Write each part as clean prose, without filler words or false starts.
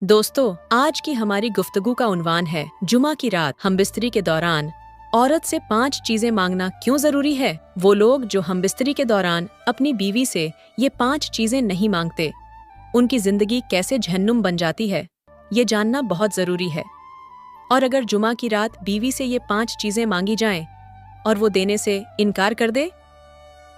दोस्तों, आज की हमारी गुफ्तगू का उन्वान है जुमा की रात हमबिस्तरी के दौरान औरत से 5 चीजें मांगना क्यों जरूरी है। वो लोग जो हमबिस्तरी के दौरान अपनी बीवी से ये 5 चीजें नहीं मांगते, उनकी जिंदगी कैसे जहन्नुम बन जाती है, ये जानना बहुत जरूरी है। और अगर जुमा की रात बीवी से ये 5 चीजें मांगी जाएं और वो देने से इनकार कर दे,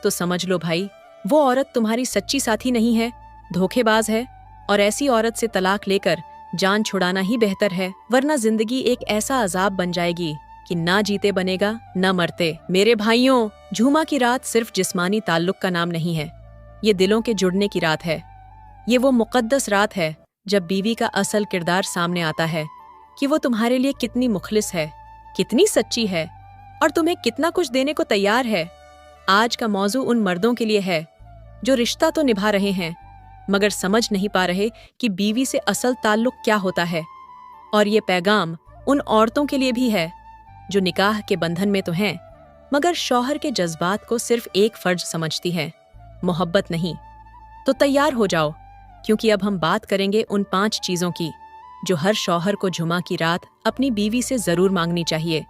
तो समझ लो भाई, वो औरत तुम्हारी सच्ची साथी नहीं है, धोखेबाज है। और ऐसी औरत से तलाक लेकर जान छुड़ाना ही बेहतर है, वरना जिंदगी एक ऐसा अजाब बन जाएगी कि ना जीते बनेगा ना मरते। मेरे भाइयों, जुमा की रात सिर्फ जिस्मानी ताल्लुक का नाम नहीं है, ये दिलों के जुड़ने की रात है। ये वो मुक़द्दस रात है जब बीवी का असल किरदार सामने आता है कि वो तुम्हारे लिए कितनी मुखलिस है, कितनी सच्ची है और तुम्हें कितना कुछ देने को तैयार है। आज का मौजू उन मर्दों के लिए है जो रिश्ता तो निभा रहे हैं मगर समझ नहीं पा रहे कि बीवी से असल ताल्लुक क्या होता है। और ये पैगाम उन औरतों के लिए भी है जो निकाह के बंधन में तो हैं मगर शौहर के जज्बात को सिर्फ एक फर्ज समझती हैं, मोहब्बत नहीं। तो तैयार हो जाओ, क्योंकि अब हम बात करेंगे उन 5 चीजों की जो हर शौहर को जुमा की रात अपनी बीवी से जरूर मांगनी चाहिए,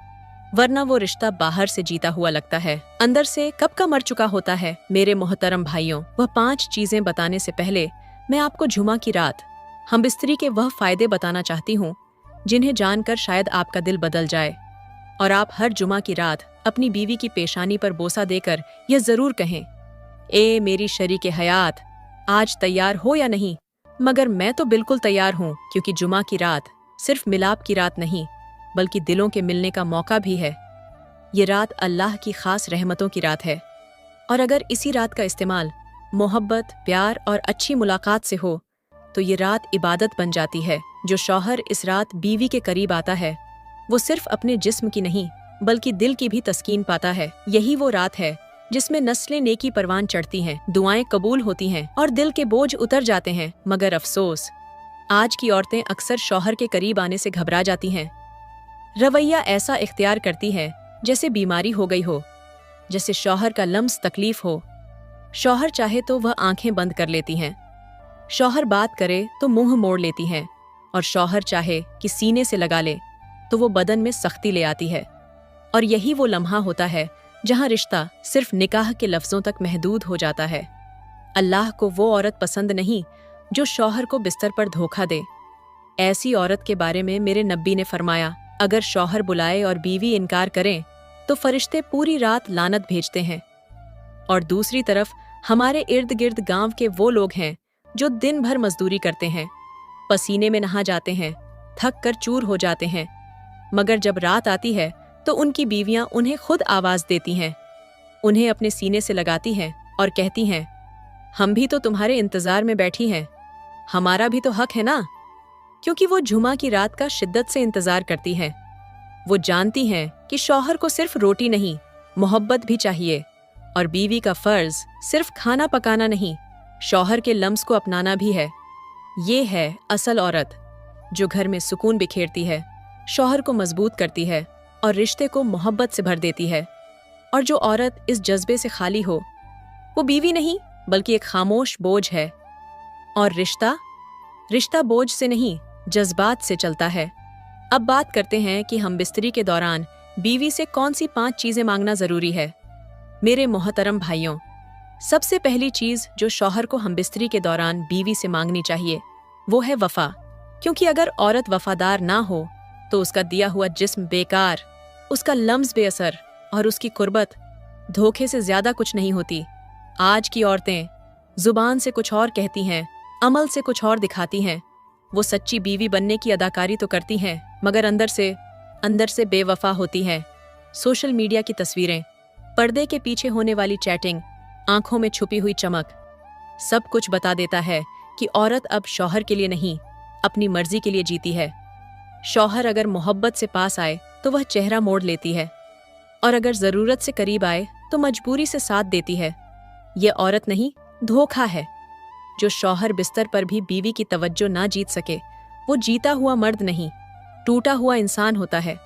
वरना वो रिश्ता बाहर से जीता हुआ लगता है, अंदर से कब का मर चुका होता है। मेरे मोहतरम भाइयों, वह 5 चीजें बताने से पहले मैं आपको जुमा की रात हमबिस्तरी के वह फायदे बताना चाहती हूँ जिन्हें जानकर शायद आपका दिल बदल जाए और आप हर जुमा की रात अपनी बीवी की पेशानी पर बोसा देकर यह जरूर कहें, ए मेरी शरीके हयात, आज तैयार हो या नहीं? मगर मैं तो बिल्कुल तैयार हूँ, क्योंकि जुमा की रात सिर्फ मिलाप की रात नहीं बल्कि दिलों के मिलने का मौका भी है। ये रात अल्लाह की खास रहमतों की रात है और अगर इसी रात का इस्तेमाल मोहब्बत, प्यार और अच्छी मुलाकात से हो तो ये रात इबादत बन जाती है। जो शौहर इस रात बीवी के करीब आता है वो सिर्फ अपने जिस्म की नहीं बल्कि दिल की भी तस्कीन पाता है। यही वो रात है जिसमें नस्लें नेकी परवान चढ़ती हैं, दुआएं कबूल होती हैं और दिल के बोझ उतर जाते हैं। मगर अफसोस, आज की औरतें अक्सर शौहर के करीब आने से घबरा जाती हैं, रवैया ऐसा इख्तियार करती है जैसे बीमारी हो गई हो, जैसे शौहर का लम्स तकलीफ हो। शौहर चाहे तो वह आंखें बंद कर लेती हैं, शौहर बात करे तो मुंह मोड़ लेती हैं और शौहर चाहे कि सीने से लगा ले तो वो बदन में सख्ती ले आती है। और यही वो लम्हा होता है जहां रिश्ता सिर्फ निकाह के लफ्जों तक महदूद हो जाता है। अल्लाह को वो औरत पसंद नहीं जो शौहर को बिस्तर पर धोखा दे। ऐसी औरत के बारे में मेरे नब्बी ने फरमाया, अगर शौहर बुलाए और बीवी इनकार करें तो फरिश्ते पूरी रात लानत भेजते हैं। और दूसरी तरफ हमारे इर्द गिर्द गांव के वो लोग हैं जो दिन भर मजदूरी करते हैं, पसीने में नहा जाते हैं, थक कर चूर हो जाते हैं, मगर जब रात आती है तो उनकी बीवियां उन्हें खुद आवाज देती हैं, उन्हें अपने सीने से लगाती हैं और कहती हैं, हम भी तो तुम्हारे इंतजार में बैठी हैं, हमारा भी तो हक है ना। क्योंकि वो जुमा की रात का शिद्दत से इंतजार करती हैं। वो जानती हैं कि शौहर को सिर्फ रोटी नहीं, मोहब्बत भी चाहिए और बीवी का फर्ज सिर्फ खाना पकाना नहीं, शौहर के लम्स को अपनाना भी है। ये है असल औरत जो घर में सुकून बिखेरती है, शौहर को मजबूत करती है और रिश्ते को मोहब्बत से भर देती है। और जो औरत इस जज्बे से खाली हो वो बीवी नहीं बल्कि एक खामोश बोझ है। और रिश्ता बोझ से नहीं, जज्बात से चलता है। अब बात करते हैं कि हमबिस्तरी के दौरान बीवी से कौन सी 5 चीजें मांगना जरूरी है। मेरे मोहतरम भाइयों, सबसे पहली चीज जो शौहर को हमबिस्तरी के दौरान बीवी से मांगनी चाहिए वो है वफा। क्योंकि अगर औरत वफादार ना हो तो उसका दिया हुआ जिस्म बेकार, उसका लम्स बेअसर और उसकी कुर्बत धोखे से ज्यादा कुछ नहीं होती। आज की औरतें जुबान से कुछ और कहती हैं, अमल से कुछ और दिखाती हैं। वो सच्ची बीवी बनने की अदाकारी तो करती हैं मगर अंदर से बेवफा होती हैं। सोशल मीडिया की तस्वीरें, पर्दे के पीछे होने वाली चैटिंग, आंखों में छुपी हुई चमक, सब कुछ बता देता है कि औरत अब शौहर के लिए नहीं, अपनी मर्जी के लिए जीती है। शौहर अगर मोहब्बत से पास आए तो वह चेहरा मोड़ लेती है और अगर जरूरत से करीब आए तो मजबूरी से साथ देती है। ये औरत नहीं, धोखा है। जो शौहर बिस्तर पर भी बीवी की तवज्जो ना जीत सके वो जीता हुआ मर्द नहीं, टूटा हुआ इंसान होता है।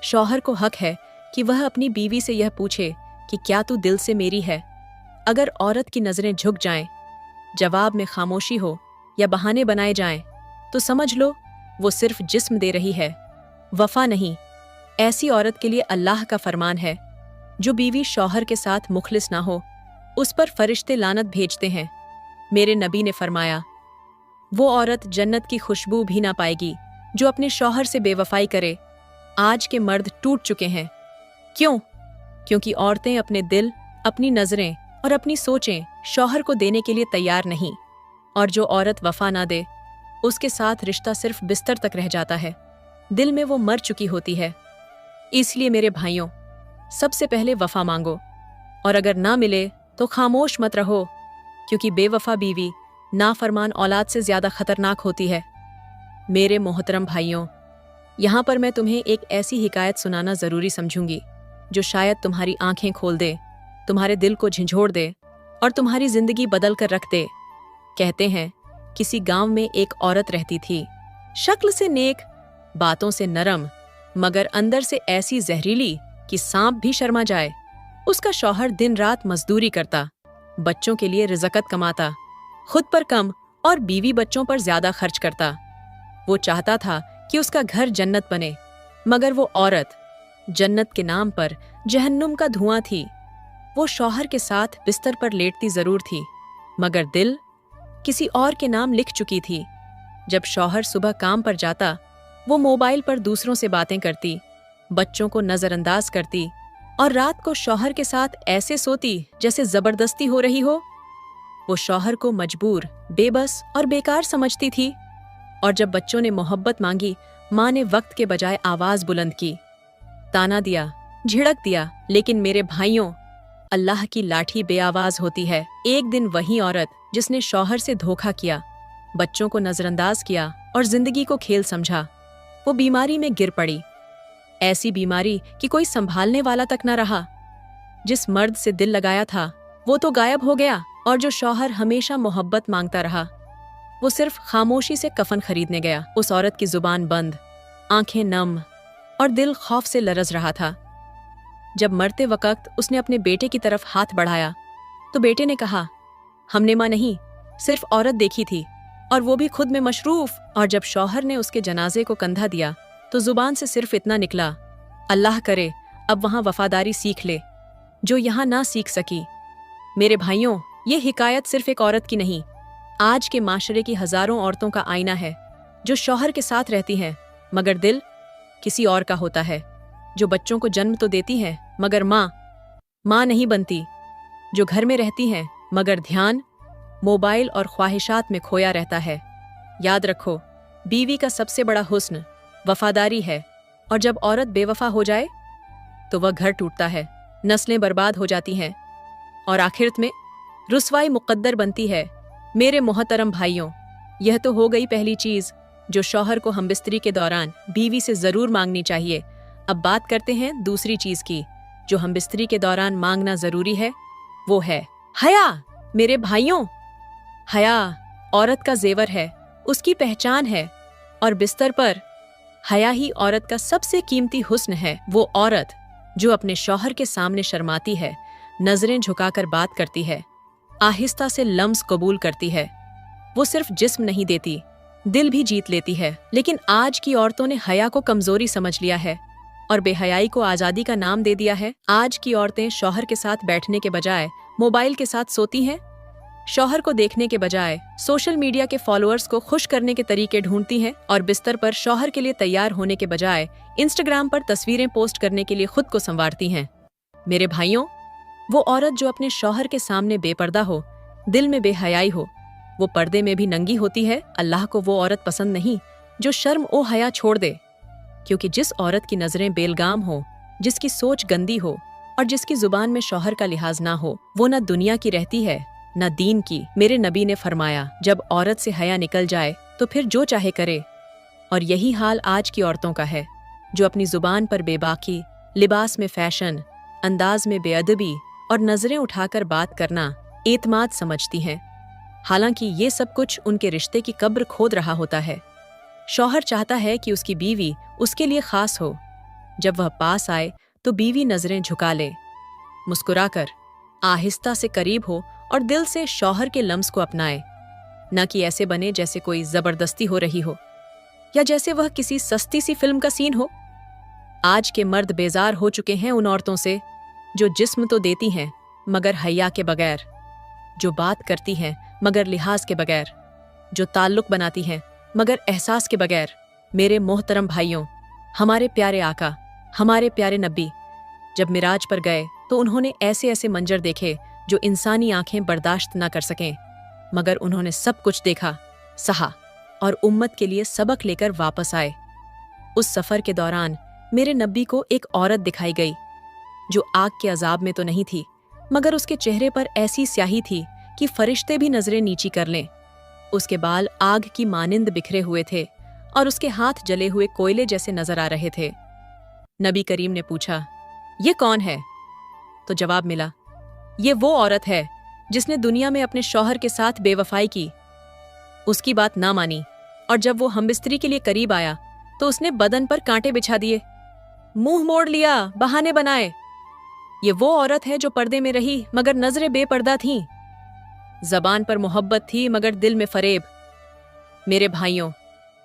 शौहर को हक है कि वह अपनी बीवी से यह पूछे कि क्या तू दिल से मेरी है। अगर औरत की नजरें झुक जाएं, जवाब में खामोशी हो या बहाने बनाए जाएं, तो समझ लो वो सिर्फ जिस्म दे रही है, वफा नहीं। ऐसी औरत के लिए अल्लाह का फरमान है, जो बीवी शौहर के साथ मुखलिस ना हो, उस पर फरिश्ते लानत भेजते हैं। मेरे नबी ने फरमाया, वो औरत जन्नत की खुशबू भी ना पाएगी जो अपने शौहर से बेवफाई करे। आज के मर्द टूट चुके हैं। क्यों? क्योंकि औरतें अपने दिल, अपनी नजरें और अपनी सोचें शौहर को देने के लिए तैयार नहीं। और जो औरत वफा ना दे, उसके साथ रिश्ता सिर्फ बिस्तर तक रह जाता है, दिल में वो मर चुकी होती है। इसलिए मेरे भाइयों, सबसे पहले वफा मांगो, और अगर ना मिले तो खामोश मत रहो, क्योंकि बेवफा बीवी नाफरमान औलाद से ज्यादा खतरनाक होती है। मेरे मोहतरम भाइयों, यहाँ पर मैं तुम्हें एक ऐसी हिकायत सुनाना जरूरी समझूंगी जो शायद तुम्हारी आंखें खोल दे, तुम्हारे दिल को झंझोड़ दे और तुम्हारी जिंदगी बदल कर रख दे। कहते हैं, किसी गांव में एक औरत रहती थी, शक्ल से नेक, बातों से नरम, मगर अंदर से ऐसी जहरीली कि सांप भी शर्मा जाए। उसका शौहर दिन रात मजदूरी करता, बच्चों के लिए रिज़कत कमाता, खुद पर कम और बीवी बच्चों पर ज्यादा खर्च करता। वो चाहता था कि उसका घर जन्नत बने, मगर वो औरत जन्नत के नाम पर जहन्नुम का धुआं थी। वो शौहर के साथ बिस्तर पर लेटती जरूर थी, मगर दिल किसी और के नाम लिख चुकी थी। जब शौहर सुबह काम पर जाता, वो मोबाइल पर दूसरों से बातें करती, बच्चों को नजरअंदाज करती और रात को शौहर के साथ ऐसे सोती जैसे जबरदस्ती हो रही हो। वो शौहर को मजबूर, बेबस और बेकार समझती थी। और जब बच्चों ने मोहब्बत मांगी, माँ ने वक्त के बजाय आवाज बुलंद की, ताना दिया, झिड़क दिया। लेकिन मेरे भाइयों, अल्लाह की लाठी बेआवाज होती है। एक दिन वही औरत जिसने शौहर से धोखा किया, बच्चों को नजरअंदाज किया और जिंदगी को खेल समझा, वो बीमारी में गिर पड़ी। ऐसी बीमारी कि कोई संभालने वाला तक न रहा। जिस मर्द से दिल लगाया था, वो तो गायब हो गया, और जो शौहर हमेशा मोहब्बत मांगता रहा, वो सिर्फ खामोशी से कफन खरीदने गया। उस औरत की जुबान बंद, आंखें नम और दिल खौफ से लरज रहा था। जब मरते वक्त उसने अपने बेटे की तरफ हाथ बढ़ाया, तो बेटे ने कहा, हमने माँ नहीं, सिर्फ औरत देखी थी, और वो भी खुद में मशरूफ। और जब शौहर ने उसके जनाजे को कंधा दिया, तो जुबान से सिर्फ इतना निकला, अल्लाह करे अब वहां वफादारी सीख ले, जो यहाँ ना सीख सकी। मेरे भाइयों, ये हिकायत सिर्फ एक औरत की नहीं, आज के माशरे की हजारों औरतों का आईना है, जो शौहर के साथ रहती हैं, मगर दिल किसी और का होता है। जो बच्चों को जन्म तो देती हैं, मगर माँ नहीं बनती। जो घर में रहती हैं, मगर ध्यान मोबाइल और ख्वाहिशात में खोया रहता है। याद रखो, बीवी का सबसे बड़ा हुस्न वफादारी है, और जब औरत बेवफा हो जाए तो वह घर टूटता है, नस्लें बर्बाद हो जाती हैं, और आखिरत में रुसवाई मुकद्दर बनती है। मेरे मोहतरम भाइयों, यह तो हो गई पहली चीज जो शौहर को हमबिस्तरी के दौरान बीवी से जरूर मांगनी चाहिए। अब बात करते हैं दूसरी चीज की, जो हमबिस्तरी के दौरान मांगना जरूरी है, वो है हया। मेरे भाइयों, हया औरत का जेवर है, उसकी पहचान है, और बिस्तर पर हया ही औरत का सबसे कीमती हुस्न है। वो औरत जो अपने शौहर के सामने शर्माती है, नजरें झुकाकर बात करती है, आहिस्ता से लम्स कबूल करती है, वो सिर्फ जिस्म नहीं देती, दिल भी जीत लेती है। लेकिन आज की औरतों ने हया को कमजोरी समझ लिया है और बेहयाई को आजादी का नाम दे दिया है। आज की औरतें शौहर के साथ बैठने के बजाय मोबाइल के साथ सोती हैं, शौहर को देखने के बजाय सोशल मीडिया के फॉलोअर्स को खुश करने के तरीके ढूंढती हैं, और बिस्तर पर शौहर के लिए तैयार होने के बजाय इंस्टाग्राम पर तस्वीरें पोस्ट करने के लिए खुद को संवारती हैं। मेरे भाइयों, वो औरत जो अपने शौहर के सामने बेपर्दा हो, दिल में बेहयाई हो, वो पर्दे में भी नंगी होती है। अल्लाह को वो औरत पसंद नहीं जो शर्म ओ हया छोड़ दे, क्योंकि जिस औरत की नजरें बेलगाम हो, जिसकी सोच गंदी हो और जिसकी जुबान में शौहर का लिहाज ना हो, वो न दुनिया की रहती है न दीन की। मेरे नबी ने फरमाया, जब औरत से हया निकल जाए तो फिर जो चाहे करे। और यही हाल आज की औरतों का है, जो अपनी जुबान पर बेबाकी, लिबास में फैशन, अंदाज में बेअदबी और नजरें उठाकर बात करना एतमाद समझती हैं। हालांकि ये सब कुछ उनके रिश्ते की कब्र खोद रहा होता है। शौहर चाहता है कि उसकी बीवी उसके लिए खास हो। जब वह पास आए तो बीवी नजरें झुका ले, मुस्कुराकर आहिस्ता से करीब हो और दिल से शौहर के लम्स को अपनाए। न कि ऐसे बने जैसे कोई जबरदस्ती हो रही हो या जैसे वह किसी सस्ती सी फिल्म का सीन हो। आज के मर्द बेजार हो चुके हैं उन औरतों से जो जिस्म तो देती हैं मगर हया के बगैर, जो बात करती हैं मगर लिहाज के बगैर, जो ताल्लुक बनाती हैं मगर एहसास के बगैर। मेरे मोहतरम भाइयों, हमारे प्यारे आका, हमारे प्यारे नबी जब मिराज पर गए तो उन्होंने ऐसे ऐसे मंजर देखे जो इंसानी आंखें बर्दाश्त न कर सकें, मगर उन्होंने सब कुछ देखा, सहा और उम्मत के लिए सबक लेकर वापस आए। उस सफर के दौरान मेरे नबी को एक औरत दिखाई गई जो आग के अजाब में तो नहीं थी, मगर उसके चेहरे पर ऐसी स्याही थी कि फरिश्ते भी नजरें नीची कर लें। उसके बाल आग की मानिंद बिखरे हुए थे और उसके हाथ जले हुए कोयले जैसे नजर आ रहे थे। नबी करीम ने पूछा, ये कौन है? तो जवाब मिला, ये वो औरत है जिसने दुनिया में अपने शौहर के साथ बेवफाई की। उसकी बात ना मानी और जब वो हमबिस्तरी के लिए करीब आया तो उसने बदन पर कांटे बिछा दिए, मुंह मोड़ लिया, बहाने बनाए। ये वो औरत है जो पर्दे में रही मगर नजरें बेपर्दा थीं, जबान पर मोहब्बत थी मगर दिल में फरेब। मेरे भाइयों,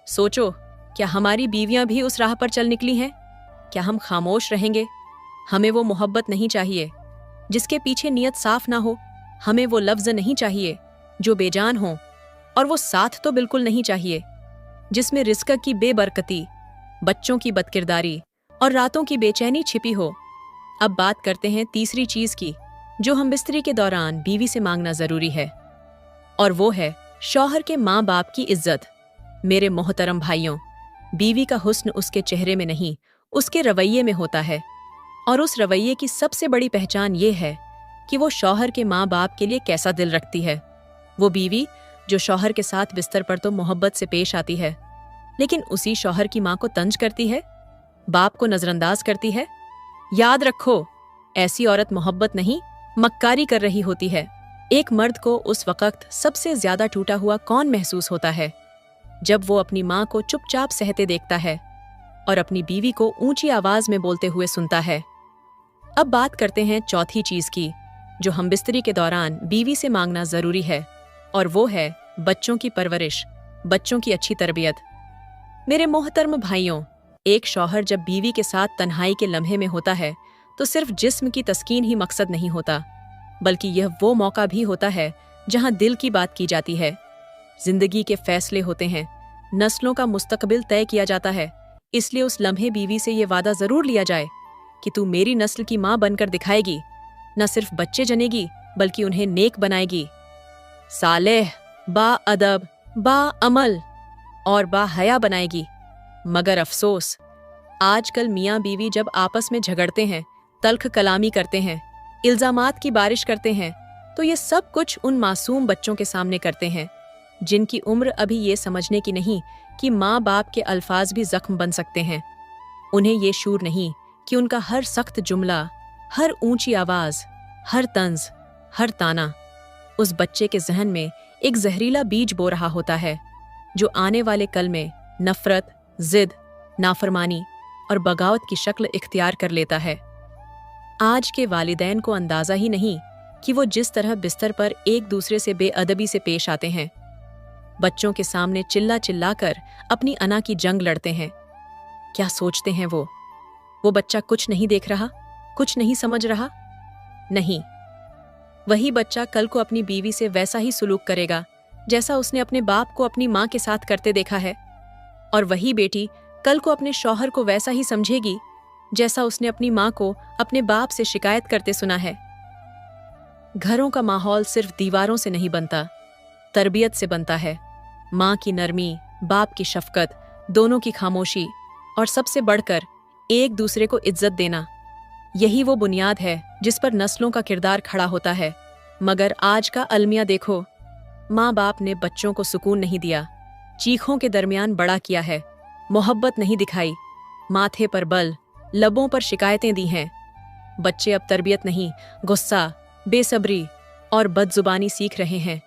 सोचो, क्या हमारी बीवियां भी उस राह पर चल निकली हैं? क्या हम खामोश रहेंगे? हमें वो मोहब्बत नहीं चाहिए जिसके पीछे नियत साफ ना हो। हमें वो लफ्ज नहीं चाहिए जो बेजान हो, और वो साथ तो बिल्कुल नहीं चाहिए जिसमें रिस्क की बेबरकती, बच्चों की बदकिरदारी और रातों की बेचैनी छिपी हो। अब बात करते हैं तीसरी चीज की जो हमबिस्तरी के दौरान बीवी से मांगना जरूरी है, और वो है शौहर के माँ बाप की इज्जत। मेरे मोहतरम भाइयों, बीवी का हुस्न उसके चेहरे में नहीं, उसके रवैये में होता है, और उस रवैये की सबसे बड़ी पहचान ये है कि वो शौहर के माँ बाप के लिए कैसा दिल रखती है। वो बीवी जो शौहर के साथ बिस्तर पर तो मोहब्बत से पेश आती है, लेकिन उसी शौहर की माँ को तंज करती है, बाप को नजरअंदाज करती है। याद रखो, ऐसी औरत मोहब्बत नहीं, मक्कारी कर रही होती है। एक मर्द को उस वक्त सबसे ज्यादा टूटा हुआ कौन महसूस होता है? जब वो अपनी माँ को चुपचाप सहते देखता है और अपनी बीवी को ऊंची आवाज में बोलते हुए सुनता है। अब बात करते हैं चौथी चीज की जो हमबिस्तरी के दौरान बीवी से मांगना जरूरी है, और वो है बच्चों की परवरिश, बच्चों की अच्छी तरबियत। मेरे मोहतरम भाइयों, एक शौहर जब बीवी के साथ तन्हाई के लम्हे में होता है तो सिर्फ जिस्म की तस्कीन ही मकसद नहीं होता, बल्कि यह वो मौका भी होता है जहां दिल की बात की जाती है, जिंदगी के फैसले होते हैं, नस्लों का मुस्तकबिल तय किया जाता है। इसलिए उस लम्हे बीवी से ये वादा जरूर लिया जाए कि तू मेरी नस्ल की माँ बनकर दिखाएगी, न सिर्फ बच्चे जनेगी बल्कि उन्हें नेक बनाएगी, सालेह, बाअदब, बाअमल और बाहया बनाएगी। मगर अफसोस, आजकल मियाँ बीवी जब आपस में झगड़ते हैं, तल्ख कलामी करते हैं, इल्जामात की बारिश करते हैं, तो ये सब कुछ उन मासूम बच्चों के सामने करते हैं जिनकी उम्र अभी ये समझने की नहीं कि माँ बाप के अल्फाज भी जख्म बन सकते हैं। उन्हें ये शूर नहीं कि उनका हर सख्त जुमला, हर ऊंची आवाज, हर तंज, हर ताना उस बच्चे के जहन में एक जहरीला बीज बो रहा होता है जो आने वाले कल में नफरत, जिद, नाफरमानी और बगावत की शक्ल इख्तियार कर लेता है। आज के वालिदैन को अंदाजा ही नहीं कि वो जिस तरह बिस्तर पर एक दूसरे से बेअदबी से पेश आते हैं, बच्चों के सामने चिल्ला चिल्ला कर अपनी अना की जंग लड़ते हैं। क्या सोचते हैं वो बच्चा कुछ नहीं देख रहा, कुछ नहीं समझ रहा? नहीं, वही बच्चा कल को अपनी बीवी से वैसा ही सुलूक करेगा जैसा उसने अपने बाप को अपनी माँ के साथ करते देखा है, और वही बेटी कल को अपने शौहर को वैसा ही समझेगी जैसा उसने अपनी माँ को अपने बाप से शिकायत करते सुना है। घरों का माहौल सिर्फ दीवारों से नहीं बनता, तरबियत से बनता है। माँ की नरमी, बाप की शफकत, दोनों की खामोशी और सबसे बढ़कर एक दूसरे को इज्जत देना, यही वो बुनियाद है जिस पर नस्लों का किरदार खड़ा होता है। मगर आज का अलमिया देखो, माँ बाप ने बच्चों को सुकून नहीं दिया, चीखों के दरमियान बड़ा किया है, मोहब्बत नहीं दिखाई, माथे पर बल, लबों पर शिकायतें दी हैं। बच्चे अब तरबियत नहीं, गुस्सा, बेसब्री और बदजुबानी सीख रहे हैं।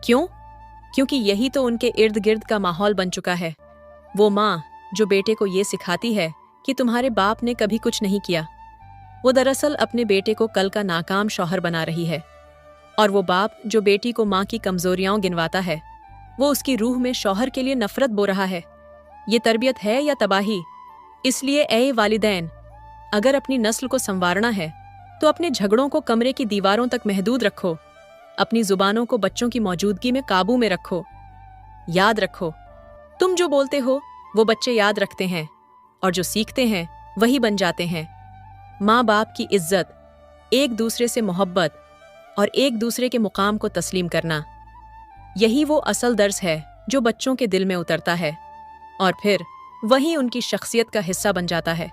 क्यों? क्योंकि यही तो उनके इर्द गिर्द का माहौल बन चुका है। वो माँ जो बेटे को ये सिखाती है कि तुम्हारे बाप ने कभी कुछ नहीं किया, वो दरअसल अपने बेटे को कल का नाकाम शौहर बना रही है। और वो बाप जो बेटी को माँ की कमजोरियां गिनवाता है, वो उसकी रूह में शौहर के लिए नफरत बो रहा है। ये तरबियत है या तबाही? इसलिए ऐ वालिदैन, अगर अपनी नस्ल को संवारना है तो अपने झगड़ों को कमरे की दीवारों तक महदूद रखो। अपनी जुबानों को बच्चों की मौजूदगी में काबू में रखो। याद रखो, तुम जो बोलते हो वो बच्चे याद रखते हैं, और जो सीखते हैं वही बन जाते हैं। माँ बाप की इज्जत, एक दूसरे से मोहब्बत और एक दूसरे के मुकाम को तस्लीम करना, यही वो असल दर्स है जो बच्चों के दिल में उतरता है और फिर वही उनकी शख्सियत का हिस्सा बन जाता है।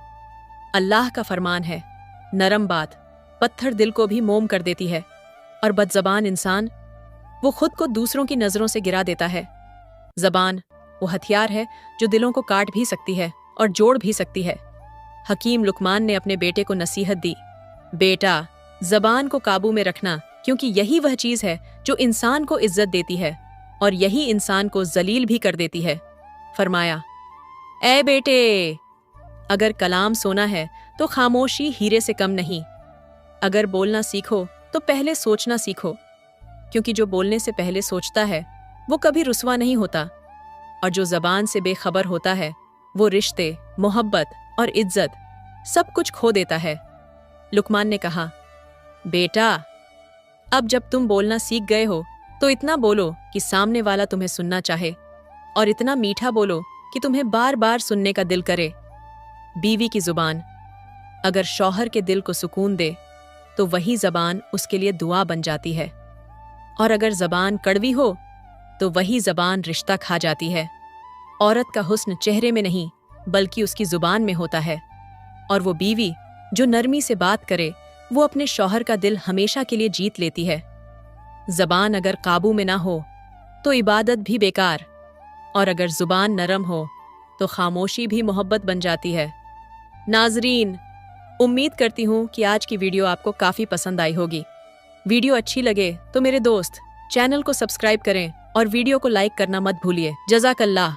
अल्लाह का फरमान है, नरम बात पत्थर दिल को भी मोम कर देती है, और बदज़बान इंसान वो खुद को दूसरों की नज़रों से गिरा देता है। ज़बान वो हथियार है जो दिलों को काट भी सकती है और जोड़ भी सकती है। हकीम लुकमान ने अपने बेटे को नसीहत दी, बेटा, ज़बान को काबू में रखना, क्योंकि यही वह चीज़ है जो इंसान को इज्जत देती है और यही इंसान को जलील भी कर देती है। फरमाया, ऐ बेटे, अगर कलाम सोना है तो खामोशी हीरे से कम नहीं। अगर बोलना सीखो तो पहले सोचना सीखो, क्योंकि जो बोलने से पहले सोचता है वो कभी रुसवा नहीं होता, और जो ज़बान से बेखबर होता है वो रिश्ते, मोहब्बत और इज्जत सब कुछ खो देता है। लुकमान ने कहा, बेटा, अब जब तुम बोलना सीख गए हो तो इतना बोलो कि सामने वाला तुम्हें सुनना चाहे, और इतना मीठा बोलो कि तुम्हें बार बार सुनने का दिल करे। बीवी की जुबान अगर शौहर के दिल को सुकून दे तो वही ज़बान उसके लिए दुआ बन जाती है, और अगर ज़बान कड़वी हो तो वही ज़बान रिश्ता खा जाती है। औरत का हुस्न चेहरे में नहीं बल्कि उसकी ज़ुबान में होता है, और वो बीवी जो नरमी से बात करे वो अपने शौहर का दिल हमेशा के लिए जीत लेती है। ज़बान अगर काबू में ना हो तो इबादत भी बेकार, और अगर ज़ुबान नरम हो तो खामोशी भी मोहब्बत बन जाती है। नाज़रीन, उम्मीद करती हूँ कि आज की वीडियो आपको काफ़ी पसंद आई होगी। वीडियो अच्छी लगे तो मेरे दोस्त चैनल को सब्सक्राइब करें और वीडियो को लाइक करना मत भूलिए। जज़ाकल्लाह।